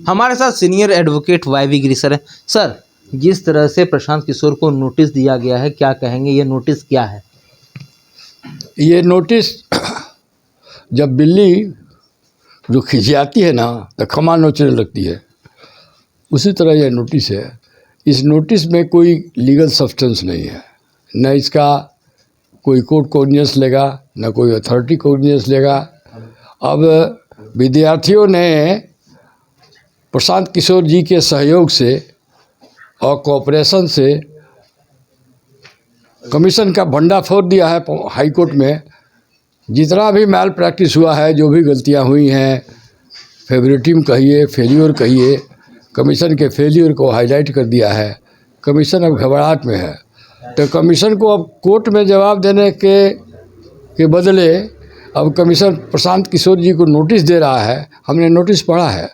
हमारे साथ senior advocate वाई.वी. गिरी sir है। सर, जिस तरह से प्रशांत किशोर को नोटिस दिया गया है, क्या कहेंगे? ये नोटिस क्या है? ये नोटिस जब बिल्ली जो खिसियाती है ना तो खमा नोचने लगती है, उसी तरह यह नोटिस है। इस नोटिस में कोई लीगल सब्सटेंस नहीं है, न इसका कोई कोर्ट कोग्निजेंस लेगा, न कोई अथॉरिटी कोग्निजेंस लेगा। अब विद्यार्थियों ने प्रशांत किशोर जी के सहयोग से और कोऑपरेशन से कमीशन का भंडा फोड़ दिया है हाई कोर्ट में। जितना भी मैल प्रैक्टिस हुआ है, जो भी गलतियां हुई हैं, फेवरेटिज्म कहिए, फेल्योर कहिए, कमीशन के फेल्योर को हाईलाइट कर दिया है। कमीशन अब घबराहट में है, तो कमीशन को अब कोर्ट में जवाब देने के बदले अब कमीशन प्रशांत किशोर जी को नोटिस दे रहा है। हमने नोटिस पढ़ा है,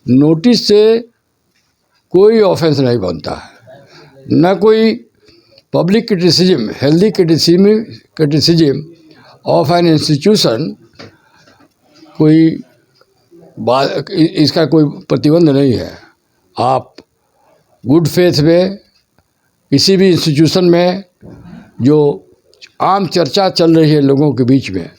नोटिस से कोई ऑफेंस नहीं बनता है, न कोई public criticism, healthy criticism of an institution, कोई इसका कोई प्रतिबंध नहीं है। आप गुड फेथ में किसी भी इंस्टीट्यूशन में जो आम चर्चा चल रही है लोगों के बीच में,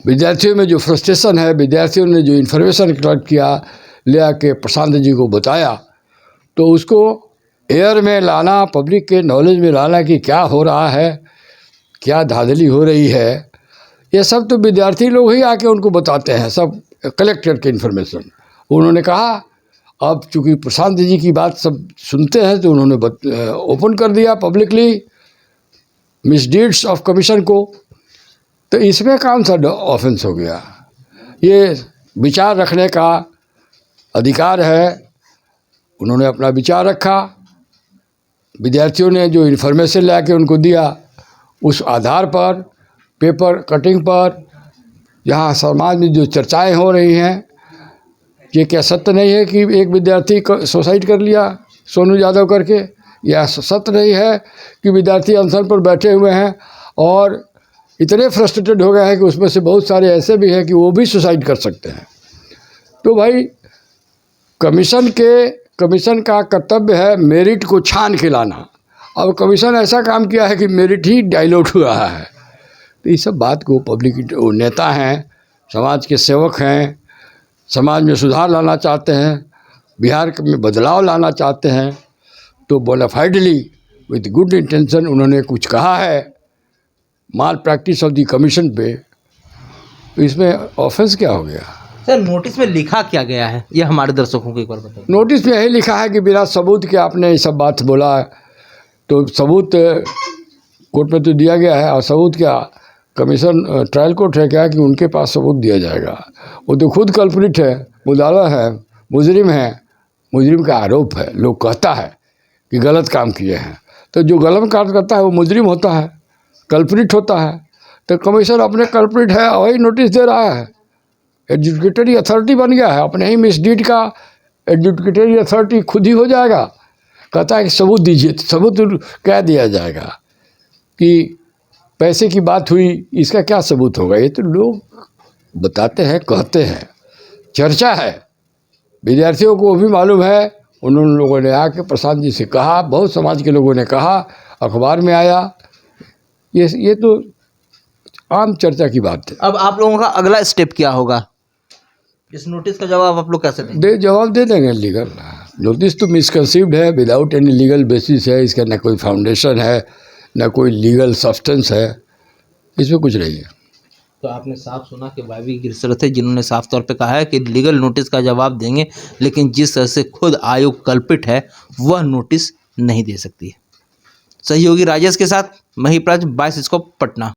विद्यार्थियों में जो फ्रस्ट्रेशन है, विद्यार्थियों ने जो इन्फॉर्मेशन कलेक्ट किया, ले आके प्रशांत जी को बताया, तो उसको एयर में लाना, पब्लिक के नॉलेज में लाना कि क्या हो रहा है, क्या धांधली हो रही है, ये सब तो विद्यार्थी लोग ही आके उनको बताते हैं, सब कलेक्ट करके इन्फॉर्मेशन। उन्होंने कहा अब चूँकि प्रशांत जी की बात सब सुनते हैं, तो उन्होंने ओपन कर दिया पब्लिकली मिसडीड्स ऑफ कमीशन को। तो इसमें कौन सा ऑफेंस हो गया? ये विचार रखने का अधिकार है, उन्होंने अपना विचार रखा, विद्यार्थियों ने जो इन्फॉर्मेशन ला के उनको दिया, उस आधार पर पेपर कटिंग पर जहाँ समाज में जो चर्चाएं हो रही हैं, ये क्या सत्य नहीं है कि एक विद्यार्थी सुसाइड कर लिया सोनू यादव करके? यह सत्य नहीं है कि विद्यार्थी अनशन पर बैठे हुए हैं और इतने फ्रस्ट्रेटेड हो गए हैं कि उसमें से बहुत सारे ऐसे भी हैं कि वो भी सुसाइड कर सकते हैं। तो भाई कमीशन का कर्तव्य है मेरिट को छान के लाना। अब कमीशन ऐसा काम किया है कि मेरिट ही डाइल्यूट हुआ है। तो ये सब बात को पब्लिक नेता हैं, समाज के सेवक हैं, समाज में सुधार लाना चाहते हैं, बिहार में बदलाव लाना चाहते हैं, तो बोनाफाइडली विद गुड इंटेंशन उन्होंने कुछ कहा है माल प्रैक्टिस ऑफ द कमीशन पे, तो इसमें ऑफेंस क्या हो गया? सर, नोटिस में लिखा क्या गया है, ये हमारे दर्शकों को एक बार बताइए। नोटिस में यही लिखा है कि बिना सबूत के आपने ये सब बात बोला है, तो सबूत कोर्ट में तो दिया गया है, और सबूत क्या कमीशन ट्रायल कोर्ट है क्या कि उनके पास सबूत दिया जाएगा? वो तो खुद कल्प्रिट है, मुदाला है, मुजरिम है, मुजरिम का आरोप है, लोग कहता है कि गलत काम किए हैं, तो जो गलत काम करता है वो मुजरिम होता है, कल्प्रिट होता है। तो कमीशन अपने कल्प्रिट है, वही नोटिस दे रहा है, एडजुडिकेटरी अथॉरिटी बन गया है, अपने ही मिसडीड का एडजुडिकेटरी अथॉरिटी खुद ही हो जाएगा। कहता है कि सबूत दीजिए, तो सबूत क्या दिया जाएगा कि पैसे की बात हुई, इसका क्या सबूत होगा? ये तो लोग बताते हैं, कहते हैं, चर्चा है, विद्यार्थियों को भी मालूम है। उन्होंने लोगों ने आके प्रशांत जी से कहा, बहुत समाज के लोगों ने कहा, अखबार में आया, ये तो आम चर्चा की बात है। अब आप लोगों का अगला स्टेप क्या होगा? इस नोटिस का जवाब आप लोग कैसे देंगे? जवाब दे देंगे लीगल। नोटिस तो मिसकंसीव्ड है, विदाउट एनी लीगल बेसिस है, इसका ना कोई फाउंडेशन है, ना कोई लीगल सब्सटेंस है, इसमें कुछ नहीं है। तो आपने साफ सुना कि वाई.वी. गिरी सर थे, जिन्होंने साफ तौर पे कहा है कि लीगल नोटिस का जवाब देंगे, लेकिन जिस तरह से खुद आयोग कल्पित है वह नोटिस नहीं दे सकती है। सहयोगी राजेश के साथ महिप्राज 22 स्कोप पटना।